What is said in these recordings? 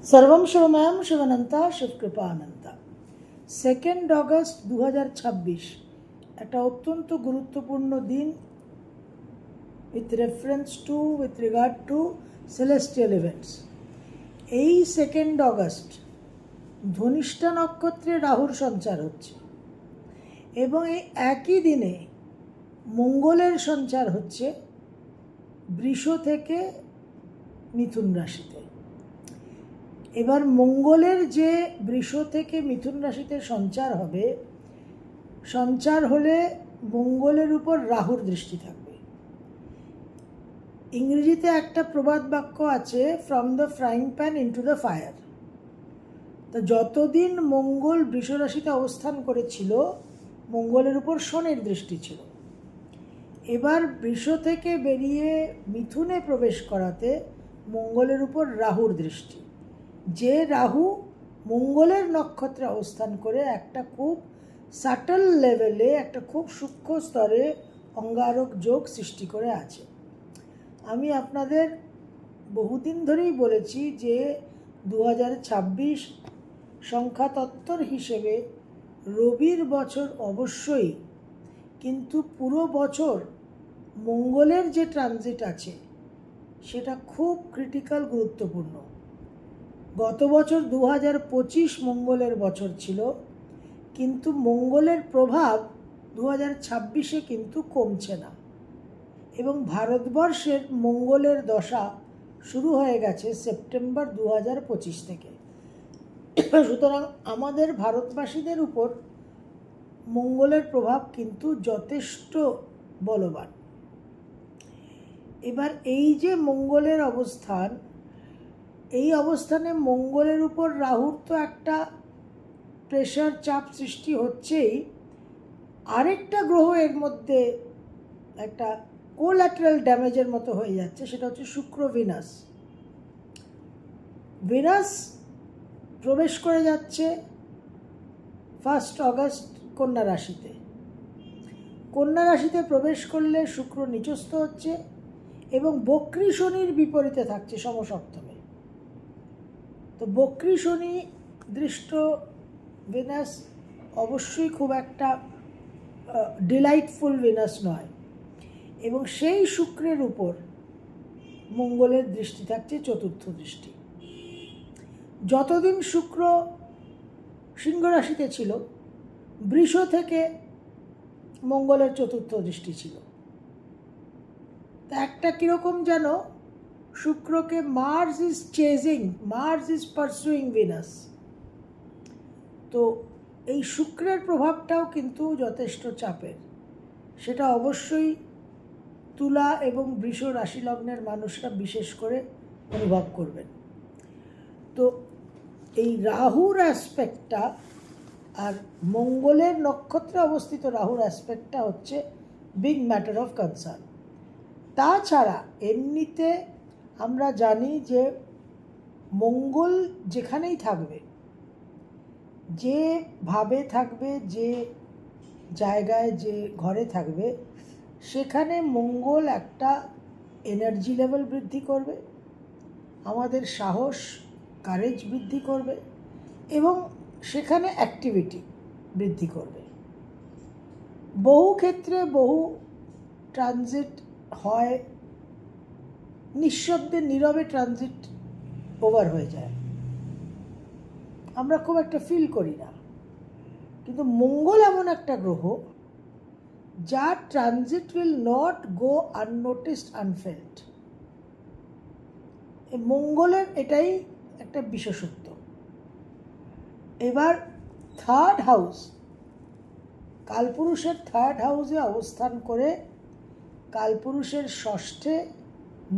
सर्वम शिवमयम शिवानंता शिवकृपानंता। 2 অগস্ট 2026 একটা অত্যন্ত গুরুত্বপূর্ণ দিন with regard to celestial events। এই 2 অগস্ট ধনিষ্ঠা নক্ষত্রে রাহুর সঞ্চার হচ্ছে এবং এই একই দিনে মঙ্গলের সঞ্চার হচ্ছে বৃষ থেকে মিথুন রাশিতে। এবার মঙ্গলের যে বৃষ থেকে মিথুন রাশিতে সঞ্চার হবে, সঞ্চার হলে মঙ্গলের উপর রাহুর দৃষ্টি থাকবে। ইংরেজিতে একটা প্রবাদ বাক্য আছে, from the frying pan into the fire. তো যতদিন মঙ্গল বৃষ রাশিতে অবস্থান করেছিল, মঙ্গলের উপর শনির দৃষ্টি ছিল। এবার বৃষ থেকে বেরিয়ে মিথুনে প্রবেশ করাতে মঙ্গলের উপর রাহুর দৃষ্টি। যে রাহু মঙ্গলের নক্ষত্রে অবস্থান করে একটা খুব সাটল লেভেলে, একটা খুব সূক্ষ্ম স্তরে অঙ্গারক যোগ সৃষ্টি করে আছে। আমি আপনাদের বহুদিন ধরেই বলেছি যে 2026 সংখ্যাতত্ত্বর হিসেবে রবির বছর অবশ্যই, কিন্তু পুরো বছর মঙ্গলের যে ট্রানজিট আছে সেটা খুব ক্রিটিক্যাল, গুরুত্বপূর্ণ। গত বছর 2025 মঙ্গলের বছর ছিল, কিন্তু মঙ্গলের প্রভাব 2026-এ কিন্তু কমছে না এবং ভারতবর্ষের মঙ্গলের দশা শুরু হয়ে গেছে সেপ্টেম্বর 2025 থেকে। সুতরাং আমাদের ভারতবাসীদের উপর মঙ্গলের প্রভাব কিন্তু যথেষ্ট বলবান। এবার এই যে মঙ্গলের অবস্থান, এই অবস্থানে মঙ্গলের উপর রাহুর তো একটা প্রেশার, চাপ সৃষ্টি হচ্ছেই। আরেকটা গ্রহ এর মধ্যে একটা কোল্যাটারাল ড্যামেজের মতো হয়ে যাচ্ছে, সেটা হচ্ছে শুক্র, ভিনাস। ভিনাস প্রবেশ করে যাচ্ছে 1 অগস্ট কন্যা রাশিতে। কন্যা রাশিতে প্রবেশ করলে শুক্র নিচস্থ হচ্ছে এবং বক্রী শনির বিপরীতে থাকছে, সমসপ্তমে। তো বক্রী শনি দৃষ্ট ভিনাস অবশ্যই খুব একটা ডিলাইটফুল ভিনাস নয়, এবং সেই শুক্রের উপর মঙ্গলের দৃষ্টি থাকছে, চতুর্থ দৃষ্টি। যতদিন শুক্র সিংহ রাশিতে ছিল, বৃষ থেকে মঙ্গলের চতুর্থ দৃষ্টি ছিল। তা একটা কীরকম যেন শুক্রকে মার্স ইজ পারসুইং ভিনাস। তো এই শুক্রের প্রভাবটাও কিন্তু যথেষ্ট চাপের। সেটা অবশ্যই তুলা এবং বৃষ রাশি লগ্নের মানুষরা বিশেষ করে অনুভব করবেন। তো এই রাহুর অ্যাসপেক্টটা আর মঙ্গলের নক্ষত্রে অবস্থিত রাহুর অ্যাসপেক্টটা হচ্ছে বিগ ম্যাটার অফ কনসার্ন। তাছাড়া এমনিতে আমরা জানি যে মঙ্গল যেখানেই থাকবে, যেভাবে থাকবে, যে জায়গায়, যে ঘরে থাকবে, সেখানে মঙ্গল একটা এনার্জি লেভেল বৃদ্ধি করবে, আমাদের সাহস, কারেজ বৃদ্ধি করবে এবং সেখানে অ্যাক্টিভিটি বৃদ্ধি করবে। বহু ক্ষেত্রে বহু ট্রানজিট হয়, নিঃশব্দে নীরবে ট্রানজিট ওভার হয়ে যায়, আমরা খুব একটা ফিল করি না। কিন্তু মঙ্গল এমন একটা গ্রহ যার transit will not go unnoticed, unfelt. মঙ্গলের এটাই একটা বিশেষত্ব। এবার থার্ড হাউস, কালপুরুষের থার্ড হাউসে অবস্থান করে কালপুরুষের ষষ্ঠে,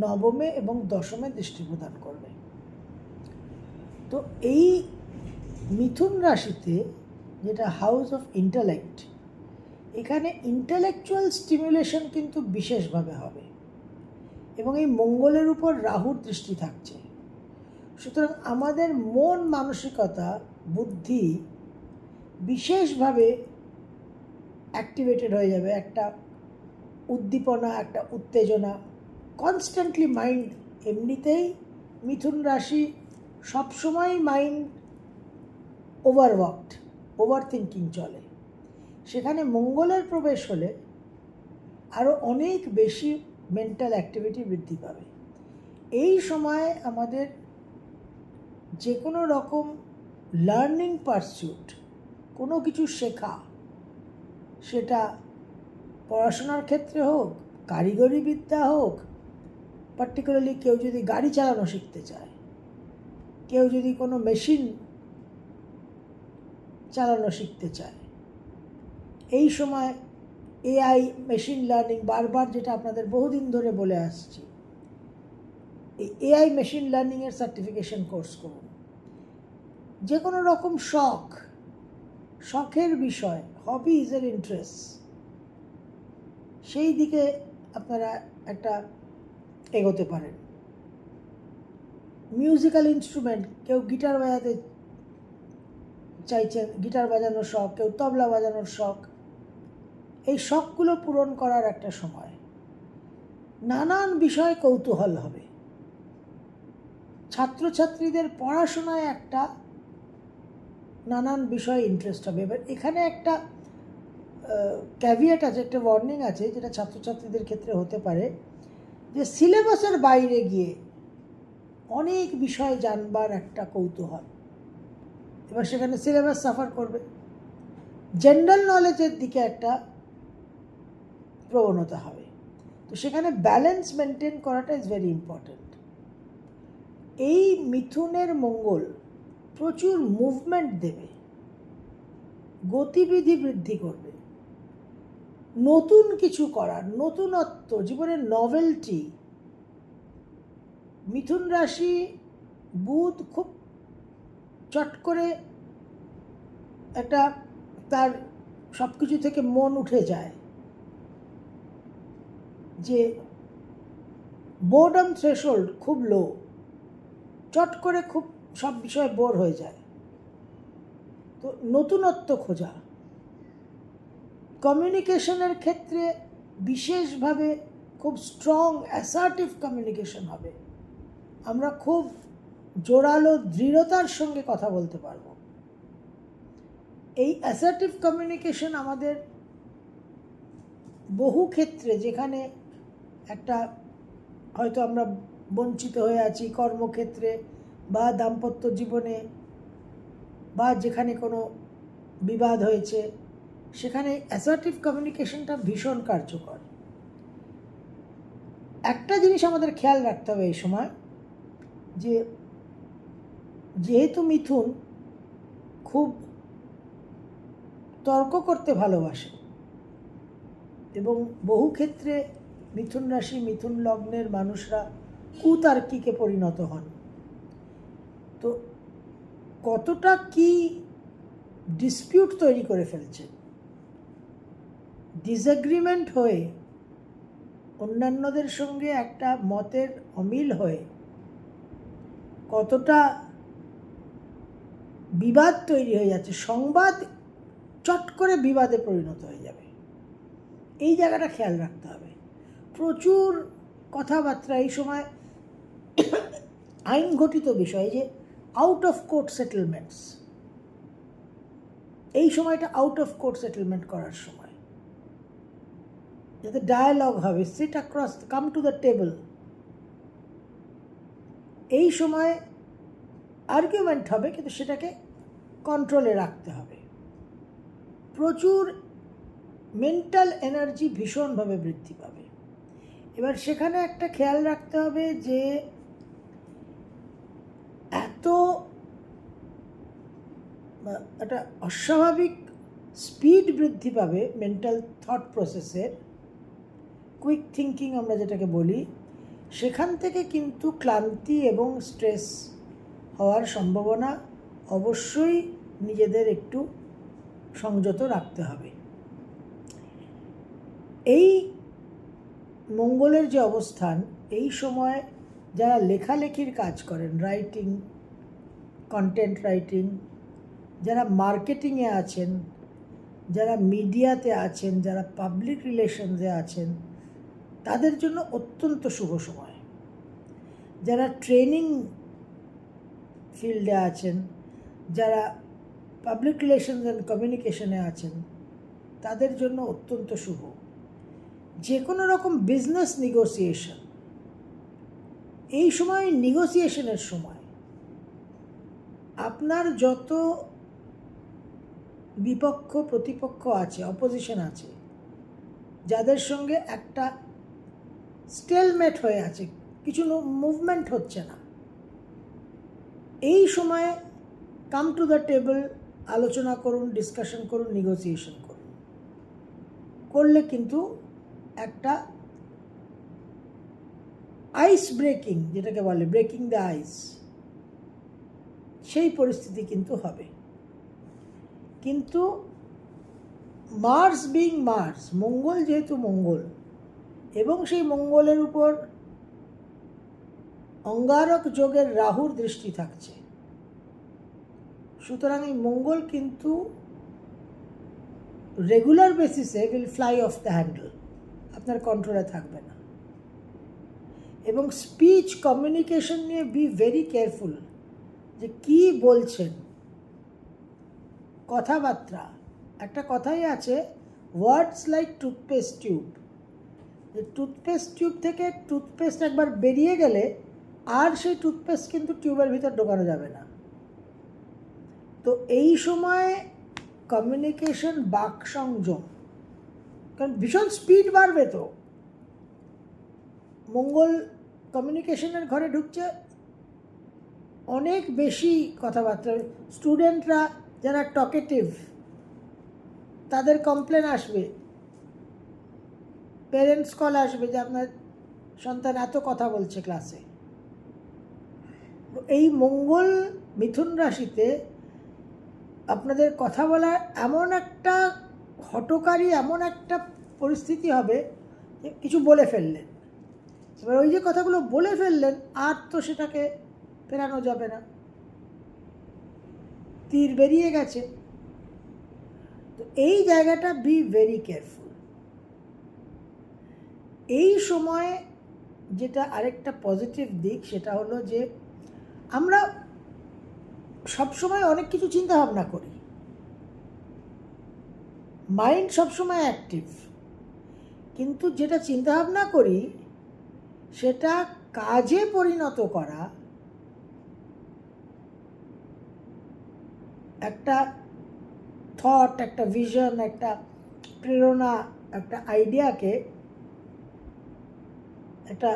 নবমে এবং দশমে দৃষ্টি প্রদান করবে। তো এই মিথুন রাশিতে, যেটা হাউস অফ ইন্টেলেক্ট, এখানে ইন্টেলেকচুয়াল স্টিমুলেশন কিন্তু বিশেষভাবে হবে এবং এই মঙ্গলের উপর রাহুর দৃষ্টি থাকছে। সুতরাং আমাদের মন মানসিকতা, বুদ্ধি বিশেষভাবে অ্যাক্টিভেটেড হয়ে যাবে। একটা উদ্দীপনা, একটা উত্তেজনা, কনস্ট্যান্টলি মাইন্ড। এমনিতেই মিথুন রাশি সবসময় মাইন্ড ওভারওয়ার্কড, ওভার থিঙ্কিং চলে। সেখানে মঙ্গলের প্রবেশ হলে আরও অনেক বেশি মেন্টাল অ্যাক্টিভিটি বৃদ্ধি পাবে। এই সময় আমাদের যে কোনো রকম লার্নিং পারস্যুট, কোনো কিছু শেখা, সেটা পড়াশোনার ক্ষেত্রে হোক, কারিগরি বিদ্যা হোক, পার্টিকুলারলি কেউ যদি গাড়ি চালানো শিখতে চায়, কেউ যদি কোনো মেশিন চালানো শিখতে চায়, এই সময় এআই, মেশিন লার্নিং, বারবার যেটা আপনাদের বহুদিন ধরে বলে আসছি, এই এআই মেশিন লার্নিংয়ের সার্টিফিকেশন কোর্স করুন। যে কোনো রকম শখের বিষয়, হবিজের ইন্টারেস্ট, সেই দিকে আপনারা একটা এগোতে পারেন। মিউজিক্যাল ইনস্ট্রুমেন্ট, কেউ গিটার বাজাতে চাইছেন, গিটার বাজানোর শখ, কেউ তবলা বাজানোর শখ, এই শখগুলো পূরণ করার একটা সময়। নানান বিষয়ে কৌতূহল হবে। ছাত্রছাত্রীদের পড়াশোনায় একটা নানান বিষয়ে ইন্টারেস্ট হবে। এবার এখানে একটা ক্যাভিয়েট আছে, একটা ওয়ার্নিং আছে, যেটা ছাত্রছাত্রীদের ক্ষেত্রে হতে পারে, যে সিলেবাসের বাইরে গিয়ে অনেক বিষয় জানবার একটা কৌতূহল। এবার সেখানে সিলেবাস সাফার করবে। জেনারেল নলেজের দিকে একটা প্রবণতা হবে। তো সেখানে ব্যালেন্স মেনটেন করাটা ইজ ভেরি ইম্পর্ট্যান্ট। এই মিথুনের মঙ্গল প্রচুর মুভমেন্ট দেবে, গতিবিধি বৃদ্ধি করবে, নতুন কিছু করার, নতুনত্ব, জীবনের নভেলটি। মিথুন রাশি বুধ খুব চট করে একটা তার সব কিছু থেকে মন উঠে যায়, যে বোর্ডম থ্রেশহোল্ড খুব লো, চট করে খুব সব বিষয়ে বোর হয়ে যায়। তো নতুনত্ব খোঁজা, কমিউনিকেশনের ক্ষেত্রে বিশেষভাবে খুব স্ট্রং অ্যাসার্টিভ কমিউনিকেশন হবে। আমরা খুব জোরালো দৃঢ়তার সঙ্গে কথা বলতে পারবো। এই অ্যাসার্টিভ কমিউনিকেশন আমাদের বহু ক্ষেত্রে, যেখানে একটা হয়তো আমরা বঞ্চিত হয়ে আছি কর্মক্ষেত্রে বা দাম্পত্য জীবনে, বা যেখানে কোনো বিবাদ হয়েছে, সেখানে অ্যাসার্টিভ কমিউনিকেশনটা ভীষণ কার্যকর। একটা জিনিস আমাদের খেয়াল রাখতে হবে এই সময়, যে যেহেতু মিথুন খুব তর্ক করতে ভালোবাসে, এবং বহু ক্ষেত্রে মিথুন রাশি, মিথুন লগ্নের মানুষরা কুতার্কিকে পরিণত হন। তো কতটা কি ডিসপিউট তৈরি করে ফেলছে, ডিসএগ্রিমেন্ট হয়ে, অন্যান্যদের সঙ্গে একটা মতের অমিল হয়ে কতটা বিবাদ তৈরি হয়ে যাচ্ছে, সংবাদ চট করে বিবাদে পরিণত হয়ে যাবে। এই জায়গাটা খেয়াল রাখতে হবে। প্রচুর কথাবার্তা এই সময় আইন ঘটিত বিষয়, যে আউট অফ কোর্ট সেটেলমেন্টস, এই সময়টা আউট অফ কোর্ট সেটেলমেন্ট করার সময়, যাতে ডায়ালগ হবে, sit across, come to the table. এই সময় আর্গুমেন্ট হবে, কিন্তু সেটাকে কন্ট্রোলে রাখতে হবে। প্রচুর মেন্টাল এনার্জি ভীষণভাবে বৃদ্ধি পাবে। এবার সেখানে একটা খেয়াল রাখতে হবে যে এত একটা অস্বাভাবিক স্পিড বৃদ্ধি পাবে মেন্টাল থট প্রসেসের, কুইক থিঙ্কিং আমরা যেটাকে বলি, সেখান থেকে কিন্তু ক্লান্তি এবং স্ট্রেস হওয়ার সম্ভাবনা অবশ্যই নিজেদের একটু সংযত রাখতে হবে। এই মঙ্গলের যে অবস্থান, এই সময় যারা লেখালেখির কাজ করেন, রাইটিং, কন্টেন্ট রাইটিং, যারা মার্কেটিংয়ে আছেন, যারা মিডিয়াতে আছেন, যারা পাবলিক রিলেশনসে আছেন, তাদের জন্য অত্যন্ত শুভ সময়। যারা ট্রেনিং ফিল্ডে আছেন, যারা পাবলিক রিলেশনস অ্যান্ড কমিউনিকেশনে আছেন, তাদের জন্য অত্যন্ত শুভ। যে কোনো রকম বিজনেস নেগোসিয়েশন, এই সময় নেগোসিয়েশনের সময় আপনার যত বিপক্ষ প্রতিপক্ষ আছে, অপোজিশন আছে, যাদের সঙ্গে একটা স্টেলমেট হয়ে আছে, কিছু মুভমেন্ট হচ্ছে না, এই সময়ে কাম টু দ্য টেবল, আলোচনা করুন, ডিসকাশন করুন, নেগোসিয়েশন করুন। করলে কিন্তু একটা আইস ব্রেকিং, যেটাকে বলে ব্রেকিং দ্য আইস, সেই পরিস্থিতি কিন্তু হবে। কিন্তু মার্স বিং মার্স, মঙ্গল যেহেতু মঙ্গল, এবং সেই মঙ্গলের উপর অঙ্গারক যোগের রাহুর দৃষ্টি থাকছে, সুতরাং এই মঙ্গল কিন্তু রেগুলার বেসিসে will fly of the handle, আপনার কন্ট্রোলে থাকবে না। এবং স্পিচ কমিউনিকেশন নিয়ে বি ভেরি কেয়ারফুল, যে কী বলছেন, কথাবার্তা। একটা কথাই আছে, ওয়ার্ডস লাইক টুথপেস্ট টিউব। যে টুথপেস্ট টিউব থেকে টুথপেস্ট একবার বেরিয়ে গেলে আর সেই টুথপেস্ট কিন্তু টিউবের ভিতর ঢোকানো যাবে না। তো এই সময় কমিউনিকেশন, বাক সংযম, কারণ ভীষণ স্পিড বাড়বে। তো মঙ্গল কমিউনিকেশনের ঘরে ঢুকছে, অনেক বেশি কথাবার্তা। স্টুডেন্টরা যারা টকেটিভ, তাদের কমপ্লেন আসবে, পেরেন্টস কল আসবে যে আপনার সন্তান এত কথা বলছে ক্লাসে। এই মঙ্গল মিথুন রাশিতে আপনাদের কথা বলার এমন একটা হঠকারী, এমন একটা পরিস্থিতি হবে যে কিছু বলে ফেললেন, এবার ওই যে কথাগুলো বলে ফেললেন, আর তো সেটাকে ফেরানো যাবে না, তীর বেরিয়ে গেছে। তো এই জায়গাটা বি ভেরি কেয়ারফুল। এই সময় যেটা আরেকটা পজিটিভ দিক, সেটা হলো যে আমরা সবসময় অনেক কিছু চিন্তা ভাবনা করি, মাইন্ড সবসময় অ্যাক্টিভ, কিন্তু যেটা চিন্তা ভাবনা করি সেটা কাজে পরিণত করা, একটা থট, একটা ভিশন, একটা প্রেরণা, একটা আইডিয়াকে একটা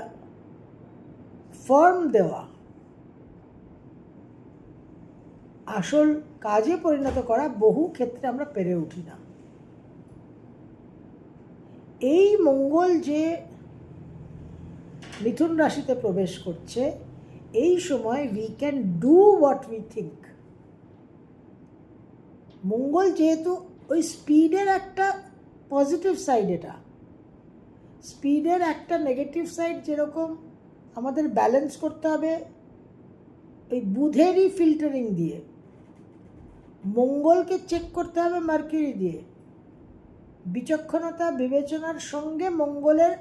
ফর্ম দেওয়া, আসল কাজে পরিণত করা, বহু ক্ষেত্রে আমরা পেরে উঠি না। এই মঙ্গল যে মিথুন রাশিতে প্রবেশ করছে, এই সময় we can do what we think. Mangal যেহেতু ওই স্পিডের একটা পজিটিভ সাইড, এটা স্পিডের একটা নেগেটিভ সাইড, যেরকম আমাদের ব্যালেন্স করতে হবে ওই বুধেরই ফিল্টারিং দিয়ে, মঙ্গলকে চেক করতে হবে মার্কিউরি দিয়ে, বিচক্ষণতা বিবেচনার সঙ্গে মঙ্গলের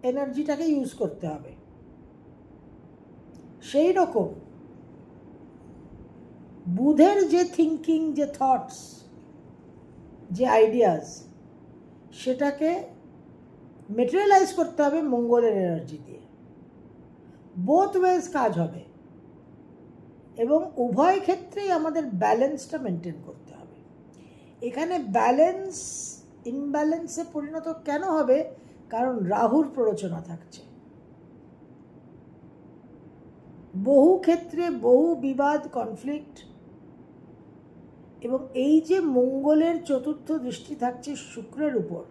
এনার্জিটাকে ইউজ করতে হবে। সেই রকম বুধের যে থিঙ্কিং, যে থটস, যে আইডিয়াস, সেটাকে মেটেরিয়ালাইজ করতে হবে মঙ্গলের এনার্জি দিয়ে। বোথ ওয়েজ কাজ হবে, এবং উভয় ক্ষেত্রেই আমাদের ব্যালেন্সটা মেনটেন করতে হবে। এখানে ব্যালেন্স ইমব্যালেন্সে পরিণত কেন হবে? কারণ রাহুর প্ররোচনা থাকছে। বহু ক্ষেত্রে বহু বিবাদ, কনফ্লিক্ট, এবং এই যে মঙ্গলের চতুর্থ দৃষ্টি থাকছে শুক্রের উপর,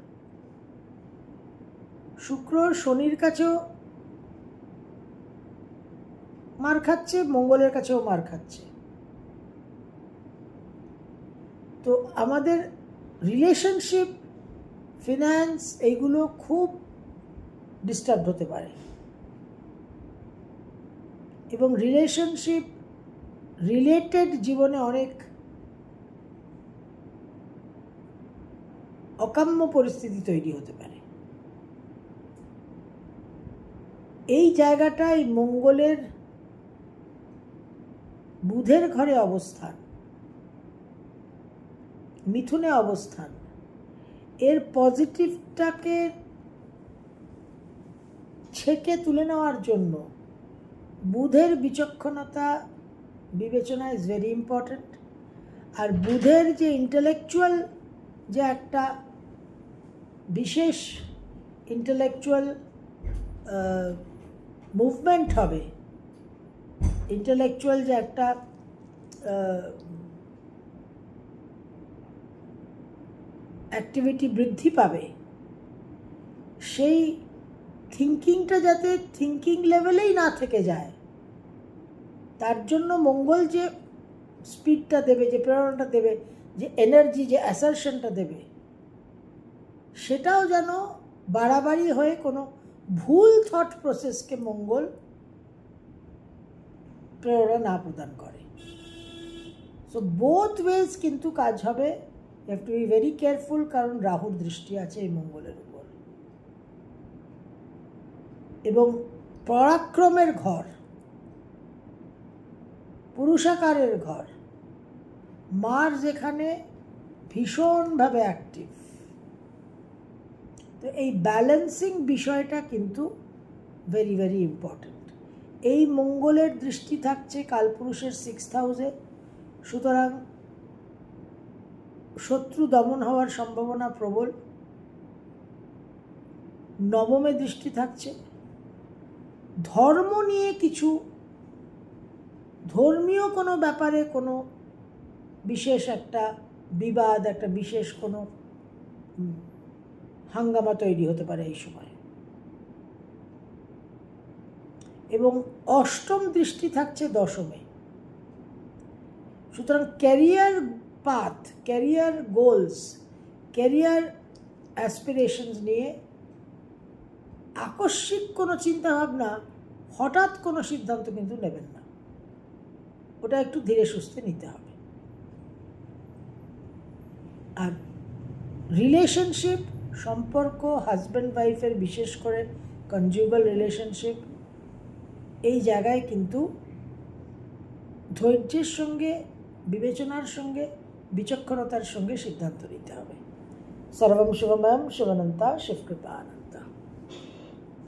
শুক্র শনির কাছেও মার খাচ্ছে, মঙ্গলের কাছেও মার খাচ্ছে। তো আমাদের রিলেশনশিপ, ফিন্যান্স, এইগুলো খুব ডিস্টার্ব হতে পারে, এবং রিলেশনশিপ রিলেটেড জীবনে অনেক অকাম্য পরিস্থিতি তৈরি হতে পারে। এই জায়গাটায় মঙ্গলের বুধের ঘরে অবস্থান, মিথুনে অবস্থান, এর পজিটিভটাকে ছেঁকে তুলে নেওয়ার জন্য বুধের বিচক্ষণতা বিবেচনা ইজ ভেরি ইম্পর্ট্যান্ট। আর বুধের যে ইন্টেলেকচুয়াল যে একটা বিশেষ ইন্টেলেকচুয়াল মুভমেন্ট হবে, ইন্টেলেকচুয়াল যে একটা অ্যাক্টিভিটি বৃদ্ধি পাবে, সেই থিঙ্কিংটা যাতে থিঙ্কিং লেভেলেই না থেকে যায়, তার জন্য মঙ্গল যে স্পিডটা দেবে, যে প্রেরণাটা দেবে, যে এনার্জি, যে অ্যাসারশনটা দেবে, সেটাও যেন বাড়াবাড়ি হয়ে কোনো ভুল থট প্রসেসকে মঙ্গল প্রেরণা না প্রদান করে। সো বোথ ওয়েজ কিন্তু কাজ হবে। You have to be very careful, কারণ রাহুর দৃষ্টি আছে এই মঙ্গলের উপর। এবং পরাক্রমের ঘর, পুরুষাকারের ঘর, মার্স এখানে ভীষণভাবে অ্যাক্টিভ। তো এই ব্যালেন্সিং বিষয়টা কিন্তু ভেরি ভেরি ইম্পর্ট্যান্ট। এই মঙ্গলের দৃষ্টি থাকছে কালপুরুষের 6th হাউসে, সুতরাং শত্রু দমন হওয়ার সম্ভাবনা প্রবল। নবমে দৃষ্টি থাকছে, ধর্ম নিয়ে কিছু ধর্মীয় কোনো ব্যাপারে কোনো বিশেষ একটা বিবাদ, একটা বিশেষ কোনো হাঙ্গামা তৈরি হতে পারে এই সময়। এবং অষ্টম দৃষ্টি থাকছে দশমে, সুতরাং career path, career goals, career aspirations নিয়ে আকস্মিক কোনো চিন্তাভাবনা, হঠাৎ কোনো সিদ্ধান্ত কিন্তু নেবেন না, ওটা একটু ধীরে সুস্থে নিতে হবে। আর রিলেশনশিপ, সম্পর্ক, হাজব্যান্ড ওয়াইফের, বিশেষ করে কনজুগাল রিলেশনশিপ, এই জায়গায় কিন্তু ধৈর্যের সঙ্গে, বিবেচনার সঙ্গে, বিচক্ষণতার সঙ্গে সিদ্ধান্ত নিতে হবে। সর্বম শুভময়ম, শুভনন্তা, শিবকৃপা।